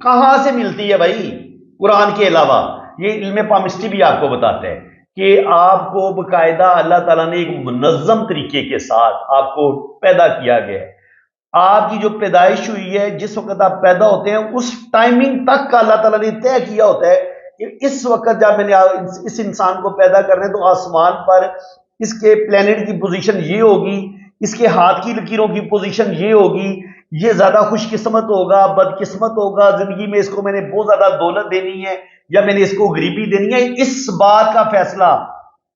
کہاں سے ملتی ہے بھائی قرآن کے علاوہ؟ یہ علم پامسٹری بھی آپ کو بتاتا ہے کہ آپ کو باقاعدہ اللہ تعالیٰ نے ایک منظم طریقے کے ساتھ آپ کو پیدا کیا گیا ہے. آپ کی جو پیدائش ہوئی ہے، جس وقت آپ پیدا ہوتے ہیں اس ٹائمنگ تک کا اللہ تعالیٰ نے طے کیا ہوتا ہے کہ اس وقت جب میں نے اس انسان کو پیدا کرنا ہے تو آسمان پر اس کے پلینٹ کی پوزیشن یہ ہوگی، اس کے ہاتھ کی لکیروں کی پوزیشن یہ ہوگی، یہ زیادہ خوش قسمت ہوگا، بد قسمت ہوگا، زندگی میں اس کو میں نے بہت زیادہ دولت دینی ہے یا میں نے اس کو غریبی دینی ہے. اس بات کا فیصلہ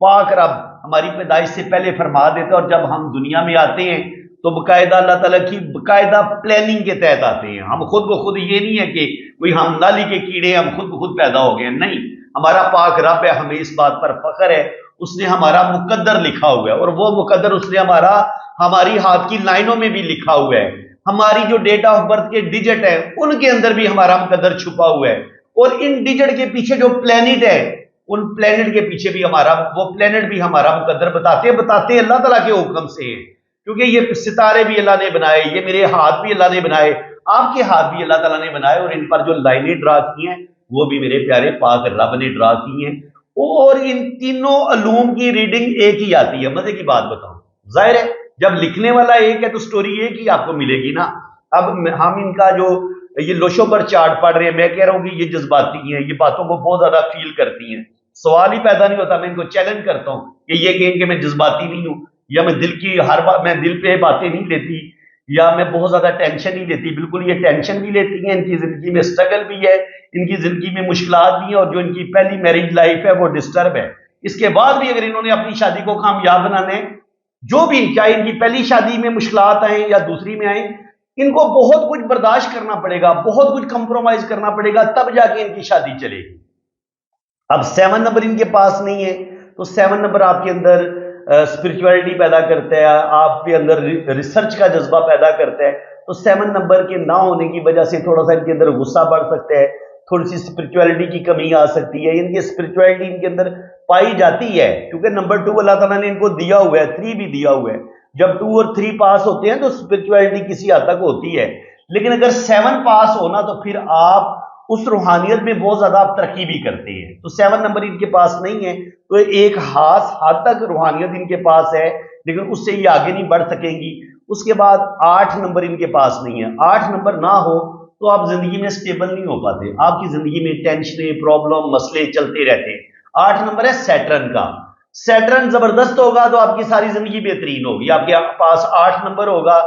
پاک رب ہماری پیدائش سے پہلے فرما دیتا ہے، اور جب ہم دنیا میں آتے ہیں تو باقاعدہ اللہ تعالیٰ کی باقاعدہ پلاننگ کے تحت آتے ہیں. ہم خود بخود یہ نہیں ہے کہ کوئی ہم نالی کے کیڑے ہم خود بخود پیدا ہو گئے، نہیں. ہمارا پاک رب ہے، ہمیں اس بات پر فخر ہے، اس نے ہمارا مقدر لکھا ہوا ہے، اور وہ مقدر اس نے ہماری ہاتھ کی لائنوں میں بھی لکھا ہوا ہے. ہماری جو ڈیٹ آف برتھ کے ڈیجٹ ہے ان کے اندر بھی ہمارا مقدر چھپا ہوا ہے، اور ان ڈیجٹ کے پیچھے جو پلینٹ ہے ان پلینٹ کے پیچھے بھی وہ پلینٹ بھی ہمارا مقدر بتاتے ہیں اللہ تعالیٰ کے حکم سے ہیں. کیونکہ یہ ستارے بھی اللہ نے بنائے، یہ میرے ہاتھ بھی اللہ نے بنائے، آپ کے ہاتھ بھی اللہ تعالیٰ نے بنائے، اور ان پر جو لائنیں ڈرا کی ہیں وہ بھی میرے پیارے پاک رب نے ڈرا کی ہیں. اور ان تینوں علوم کی ریڈنگ ایک ہی آتی ہے. مزے کی بات بتاؤں، ظاہر ہے جب لکھنے والا ایک ہے تو سٹوری ایک ہی آپ کو ملے گی نا. اب ہم ان کا جو یہ لوشوں پر چارٹ پڑھ رہے ہیں، میں کہہ رہا ہوں کہ یہ جذباتی ہیں، یہ باتوں کو بہت زیادہ فیل کرتی ہیں، سوال ہی پیدا نہیں ہوتا. میں ان کو چیلنج کرتا ہوں کہ یہ کہیں کہ میں جذباتی نہیں ہوں، یا میں دل کی ہر بات میں دل پہ باتیں نہیں لیتی، یا میں بہت زیادہ ٹینشن نہیں لیتی. بالکل یہ ٹینشن بھی لیتی ہیں، ان کی زندگی میں اسٹرگل بھی ہے، ان کی زندگی میں مشکلات بھی ہیں، اور جو ان کی پہلی میرج لائف ہے وہ ڈسٹرب ہے. اس کے بعد بھی اگر انہوں نے اپنی شادی کو کامیاب بنانے، جو بھی چاہے ان کی پہلی شادی میں مشکلات آئیں یا دوسری میں آئیں، ان کو بہت کچھ برداشت کرنا پڑے گا، بہت کچھ کمپرومائز کرنا پڑے گا، تب جا کے ان کی شادی چلے گی. اب 7 نمبر ان کے پاس نہیں ہے تو 7 نمبر آپ کے اندر اسپرچویلٹی پیدا کرتا ہے، آپ کے اندر ریسرچ کا جذبہ پیدا کرتا ہے. تو 7 نمبر کے نہ ہونے کی وجہ سے تھوڑا سا ان کے اندر غصہ بڑھ سکتا ہے، تھوڑی سی اسپرچویلٹی کی کمی آ سکتی ہے. ان کی اسپرچویلٹی ان کے اندر پائی جاتی ہے کیونکہ نمبر 2 اللہ تعالیٰ نے ان کو دیا ہوا ہے، 3 بھی دیا ہوا ہے. جب 2 اور 3 پاس ہوتے ہیں تو اسپرچویلٹی کسی حد تک ہوتی ہے، لیکن اگر 7 پاس ہونا تو پھر آپ اس روحانیت میں بہت زیادہ آپ ترقی بھی کرتے ہیں. تو 7 نمبر ان کے پاس نہیں ہے تو ایک خاص حد تک روحانیت ان کے پاس ہے، لیکن اس سے یہ آگے نہیں بڑھ سکیں گی. اس کے بعد 8 نمبر ان کے پاس نہیں ہے. 8 نمبر نہ ہو تو آپ زندگی میں سٹیبل نہیں ہو پاتے، آپ کی زندگی میں ٹینشنیں، پرابلم، مسئلے چلتے رہتے ہیں. 8 نمبر ہے سیٹرن کا. سیٹرن زبردست ہوگا تو آپ کی ساری زندگی بہترین ہوگی. آپ کے پاس 8 نمبر ہوگا،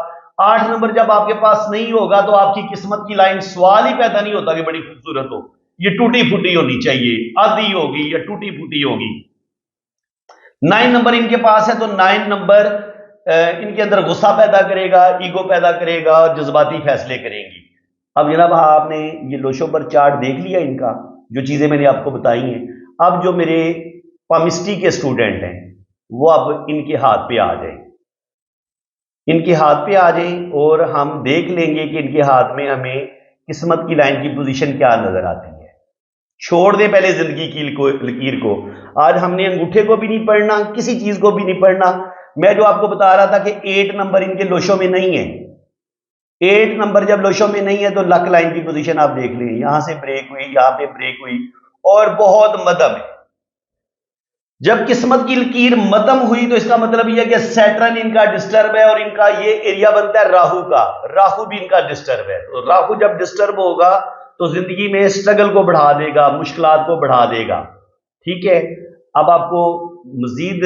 8 نمبر جب آپ کے پاس نہیں ہوگا تو آپ کی قسمت کی لائن سوال ہی پیدا نہیں ہوتا کہ بڑی خوبصورت ہو، یہ ٹوٹی پھوٹی ہونی چاہیے، آدھی ہوگی یا ٹوٹی پھوٹی ہوگی. 9 نمبر ان کے پاس ہے تو 9 نمبر ان کے اندر غصہ پیدا کرے گا، ایگو پیدا کرے گا، جذباتی فیصلے کریں گی. اب جناب آپ نے یہ لوشوں پر چارٹ دیکھ لیا ان کا، جو چیزیں میں نے آپ کو بتائی ہیں. اب جو میرے پامسٹری کے اسٹوڈنٹ ہیں وہ اب ان کے ہاتھ پہ آ جائیں، ان کے ہاتھ پہ آ جائیں اور ہم دیکھ لیں گے کہ ان کے ہاتھ میں ہمیں قسمت کی لائن کی پوزیشن کیا نظر آتی ہے. چھوڑ دیں پہلے زندگی کی لکیر کو. آج ہم نے انگوٹھے کو بھی نہیں پڑھنا، کسی چیز کو بھی نہیں پڑھنا. میں جو آپ کو بتا رہا تھا کہ 8 نمبر ان کے لوشوں میں نہیں ہے. 8 نمبر جب لوشوں میں نہیں ہے تو لک لائن کی پوزیشن آپ دیکھ لیں، یہاں سے بریک ہوئی، یہاں پہ بریک ہوئی، اور بہت مدم ہے. جب قسمت کی لکیر مدم ہوئی تو اس کا مطلب یہ ہے کہ سیٹرن ان کا ڈسٹرب ہے، اور ان کا یہ ایریا بنتا ہے راہو کا. راہو بھی ان کا ڈسٹرب ہے. تو راہو جب ڈسٹرب ہوگا تو زندگی میں اسٹرگل کو بڑھا دے گا، مشکلات کو بڑھا دے گا. ٹھیک ہے. اب آپ کو مزید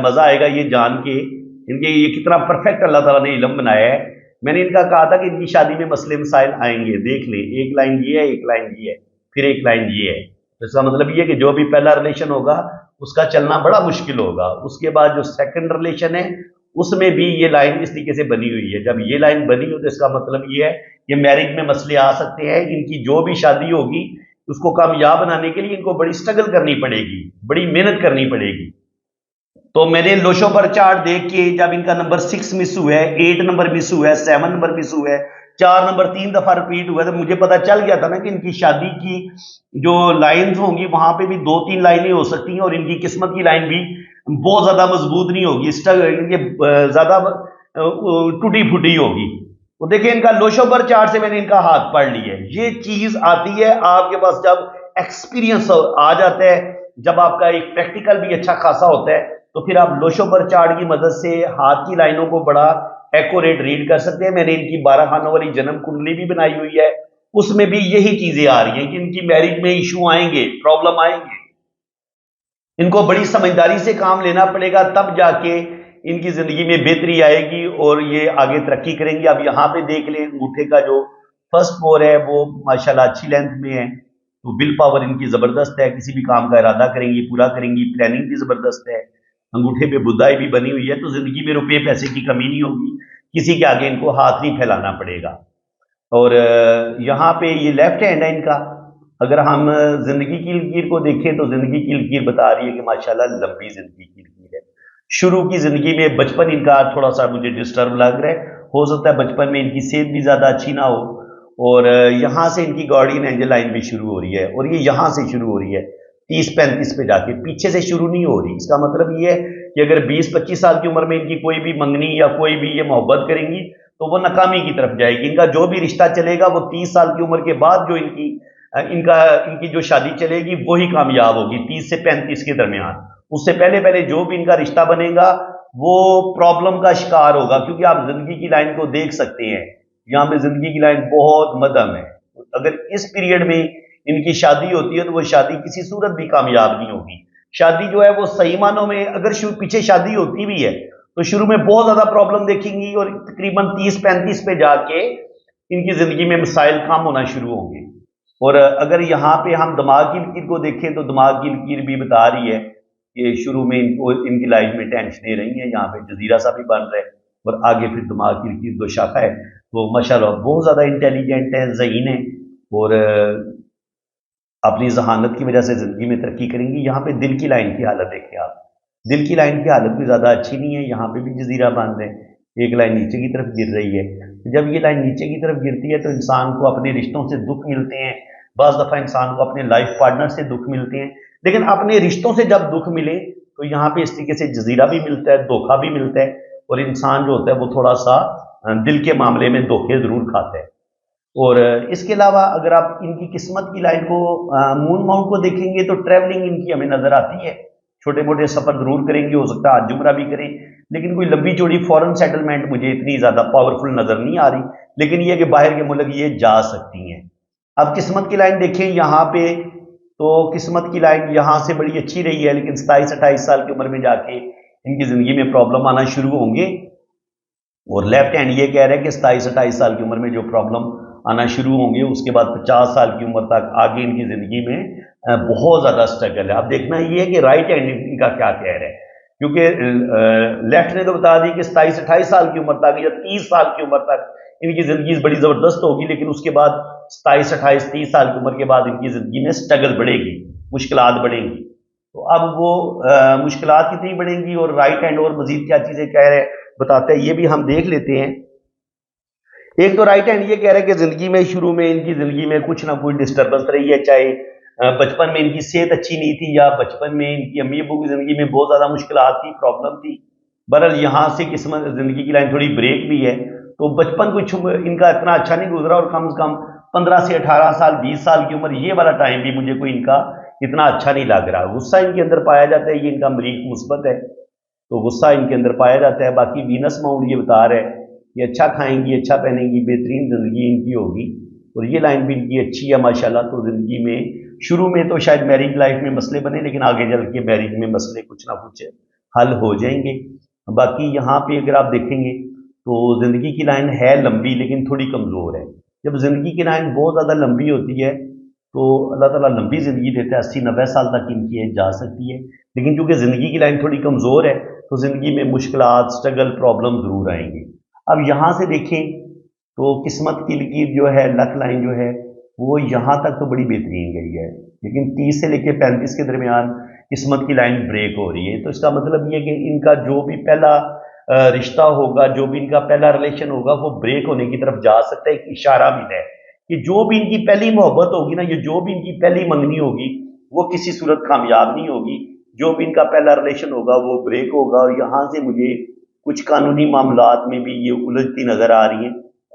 مزہ آئے گا یہ جان کے ان کے یہ کتنا پرفیکٹ اللہ تعالیٰ نے علم بنایا ہے. میں نے ان کا کہا تھا کہ ان کی شادی میں مسئلے مسائل آئیں گے، دیکھ لیں. ایک لائن یہ ہے، ایک لائن یہ ہے، پھر ایک لائن یہ ہے. اس کا مطلب یہ ہے کہ جو بھی پہلا ریلیشن ہوگا اس کا چلنا بڑا مشکل ہوگا. اس کے بعد جو سیکنڈ ریلیشن ہے اس میں بھی یہ لائن اس طریقے سے بنی ہوئی ہے. جب یہ لائن بنی ہو تو اس کا مطلب یہ ہے کہ میرج میں مسئلے آ سکتے ہیں. ان کی جو بھی شادی ہوگی اس کو کامیاب بنانے کے لیے ان کو بڑی اسٹرگل کرنی پڑے گی، بڑی محنت کرنی پڑے گی. تو میں نے لوشوں پر چارٹ دیکھ کے جب ان کا نمبر 6 مس ہوا ہے، 8 نمبر مس ہوا ہے، 7 نمبر مس ہوا ہے، 4 نمبر 3 دفعہ ریپیٹ ہوا ہے، تو مجھے پتا چل گیا تھا نا کہ ان کی شادی کی جو لائنز ہوں گی وہاں پہ بھی 2-3 لائنیں ہو سکتی ہیں، اور ان کی قسمت کی لائن بھی بہت زیادہ مضبوط نہیں ہوگی، زیادہ ٹوٹی پھوٹی ہوگی. تو دیکھیں ان کا لوشوبر چارٹ سے میں نے ان کا ہاتھ پڑھ لیا ہے. یہ چیز آتی ہے آپ کے پاس جب ایکسپیرینس آ جاتا ہے, جب آپ کا ایک پریکٹیکل بھی اچھا خاصا ہوتا ہے, تو پھر آپ لوشوبر چارٹ کی مدد سے ہاتھ کی لائنوں کو بڑا ایکوریٹ ریڈ کر سکتے ہیں. میں نے ان کی 12 خانوں والی جنم کنڈلی بھی بنائی ہوئی ہے, اس میں بھی یہی چیزیں آ رہی ہیں کہ ان کی میرج میں ایشو آئیں گے, پرابلم آئیں گے. ان کو بڑی سمجھداری سے کام لینا پڑے گا, تب جا کے ان کی زندگی میں بہتری آئے گی اور یہ آگے ترقی کریں گے. اب یہاں پہ دیکھ لیں انگوٹھے کا جو فرسٹ فور ہے وہ ماشاءاللہ اچھی لینتھ میں ہے, تو ول پاور ان کی زبردست ہے, کسی بھی کام کا ارادہ کریں گی پورا کریں گی, پلاننگ بھی زبردست ہے. انگوٹھے پہ بدائی بھی بنی ہوئی ہے, تو زندگی میں روپے پیسے کی کمی نہیں ہوگی, کسی کے آگے ان کو ہاتھ نہیں پھیلانا پڑے گا. اور یہاں پہ یہ لیفٹ ہینڈ ہے ان کا. اگر ہم زندگی کی لکیر کو دیکھیں تو زندگی کی لکیر بتا رہی ہے کہ ماشاءاللہ لمبی زندگی کی لکیر ہے. شروع کی زندگی میں بچپن ان کا تھوڑا سا مجھے ڈسٹرب لگ رہا ہے, ہو سکتا ہے بچپن میں ان کی صحت بھی زیادہ اچھی نہ ہو, اور یہاں سے ان کی گارڈین اینجل لائن بھی شروع ہو رہی ہے, اور یہ یہاں سے شروع ہو رہی ہے 30-35 پہ جا کے, پیچھے سے شروع نہیں ہو رہی. اس کا مطلب یہ ہے کہ اگر 20-25 سال کی عمر میں ان کی کوئی بھی منگنی یا کوئی بھی یہ محبت کریں گی تو وہ ناکامی کی طرف جائے گی. ان کا جو بھی رشتہ چلے گا وہ 30 سال کی عمر کے بعد جو ان کی جو شادی چلے گی وہی کامیاب ہوگی 30 سے 35 کے درمیان. اس سے پہلے پہلے جو بھی ان کا رشتہ بنے گا وہ پرابلم کا شکار ہوگا, کیونکہ آپ زندگی کی لائن کو دیکھ سکتے ہیں, یہاں پہ زندگی کی لائن بہت مدھم ہے. اگر اس پیریڈ میں ان کی شادی ہوتی ہے تو وہ شادی کسی صورت بھی کامیاب نہیں ہوگی. شادی جو ہے وہ صحیح معنوں میں اگر پیچھے شادی ہوتی بھی ہے تو شروع میں بہت زیادہ پرابلم دیکھیں گی, اور تقریباً 30-35 پہ جا کے ان کی زندگی میں مسائل کم ہونا شروع ہوں گے. اور اگر یہاں پہ ہم دماغ کی لکیر کو دیکھیں تو دماغ کی لکیر بھی بتا رہی ہے کہ شروع میں ان کی لائف میں ٹینشنیں رہی ہیں, یہاں پہ جزیرہ سا بھی بن رہا ہے, اور آگے پھر دماغ کی لکیر جو شاخہ ہے تو ماشاءاللہ بہت زیادہ انٹیلیجنٹ ہے, ذہین ہے, اور اپنی ذہانت کی وجہ سے زندگی میں ترقی کریں گی. یہاں پہ دل کی لائن کی حالت دیکھیں آپ, دل کی لائن کی حالت بھی زیادہ اچھی نہیں ہے. یہاں پہ بھی جزیرہ بن رہے ہیں, ایک لائن نیچے کی طرف گر رہی ہے. جب یہ لائن نیچے کی طرف گرتی ہے تو انسان کو اپنے رشتوں سے دکھ ملتے ہیں, بعض دفعہ انسان کو اپنے لائف پارٹنر سے دکھ ملتے ہیں, لیکن اپنے رشتوں سے جب دکھ ملے تو یہاں پہ اس طریقے سے جزیرہ بھی ملتا ہے, دھوکہ بھی ملتا ہے, اور انسان جو ہوتا ہے وہ تھوڑا سا دل کے معاملے میں دھوکے ضرور کھاتا ہے. اور اس کے علاوہ اگر آپ ان کی قسمت کی لائن کو مون ماؤنٹ کو دیکھیں گے تو ٹریولنگ ان کی ہمیں نظر آتی ہے, چھوٹے موٹے سفر ضرور کریں گے, ہو سکتا ہے حج عمرہ بھی کریں, لیکن کوئی لمبی چوڑی فورن سیٹلمنٹ مجھے اتنی زیادہ پاورفل نظر نہیں آ رہی. لیکن یہ کہ باہر کے ملک یہ جا سکتی ہیں. اب قسمت کی لائن دیکھیں یہاں پہ, تو قسمت کی لائن یہاں سے بڑی اچھی رہی ہے, لیکن 27-28 سال کی عمر میں جا کے ان کی زندگی میں پرابلم آنا شروع ہوں گے. اور لیفٹ ہینڈ یہ کہہ رہا ہے کہ 27-28 سال کی عمر میں جو پرابلم آنا شروع ہوں گے, اس کے بعد 50 سال کی عمر تک آگے ان کی زندگی میں بہت زیادہ اسٹرگل ہے. اب دیکھنا یہ ہے کہ رائٹ ہینڈ ان کا کیا کہہ رہا ہے, کیونکہ لیفٹ نے تو بتا دی کہ 27-28 سال کی عمر تک یا 30 سال کی عمر تک ان کی زندگی بڑی زبردست ہوگی, لیکن اس کے بعد 27-28-30 سال کی عمر کے بعد ان کی زندگی میں اسٹرگل بڑھے گی, مشکلات بڑھیں گی. تو اب وہ مشکلات کتنی بڑھیں گی اور رائٹ ہینڈ اور مزید کیا چیزیں کہہ رہے ہیں بتاتے ہیں, یہ بھی ہم دیکھ لیتے ہیں. ایک تو رائٹ ہینڈ یہ کہہ رہے ہیں کہ زندگی میں شروع میں ان کی زندگی میں کچھ نہ کچھ ڈسٹربنس رہی ہے, چاہے بچپن میں ان کی صحت اچھی نہیں تھی یا بچپن میں ان کی امی ابو کی زندگی میں بہت زیادہ مشکلات تھی, پرابلم تھی. بہرحال یہاں سے قسمت زندگی کی لائن تھوڑی بریک بھی ہے, تو بچپن کچھ ان کا اتنا اچھا نہیں گزرا, اور کم سے کم 15 سے 18 سال 20 سال کی عمر یہ والا ٹائم بھی مجھے کوئی ان کا اتنا اچھا نہیں لگ رہا. غصہ ان کے اندر پایا جاتا ہے, یہ ان کا مریخ مثبت ہے تو غصہ ان کے اندر پایا جاتا ہے. باقی وینس ماؤنٹ یہ بتا رہا ہے کہ اچھا کھائیں گی, اچھا پہنیں گی, بہترین زندگی ان کی ہوگی, اور یہ لائن بھی ان کی اچھی ہے ماشاءاللہ. تو زندگی میں شروع میں تو شاید میرج لائف میں مسئلے بنے, لیکن آگے چل کے میرج میں مسئلے کچھ نہ کچھ حل ہو جائیں گے. باقی یہاں پہ اگر آپ دیکھیں گے تو زندگی کی لائن ہے لمبی لیکن تھوڑی کمزور ہے. جب زندگی کی لائن بہت زیادہ لمبی ہوتی ہے تو اللہ تعالیٰ لمبی زندگی دیتا ہے, 80-90 سال تک ان کی ایج جا سکتی ہے. لیکن چونکہ زندگی کی لائن تھوڑی کمزور ہے تو زندگی میں مشکلات, اسٹرگل, پرابلم ضرور آئیں گے. اب یہاں سے دیکھیں تو قسمت کی لکیر جو ہے, لک لائن جو ہے وہ یہاں تک تو بڑی بہترین گئی ہے, لیکن 30 سے لے کے 35 کے درمیان قسمت کی لائن بریک ہو رہی ہے. تو اس کا مطلب یہ کہ ان کا جو بھی پہلا رشتہ ہوگا, جو بھی ان کا پہلا ریلیشن ہوگا وہ بریک ہونے کی طرف جا سکتا ہے. ایک اشارہ بھی ہے کہ جو بھی ان کی پہلی محبت ہوگی نا, یہ جو بھی ان کی پہلی منگنی ہوگی وہ کسی صورت کامیاب نہیں ہوگی. جو بھی ان کا پہلا ریلیشن ہوگا وہ بریک ہوگا, اور یہاں سے مجھے کچھ قانونی معاملات میں بھی یہ الجھتی نظر آ رہی ہیں.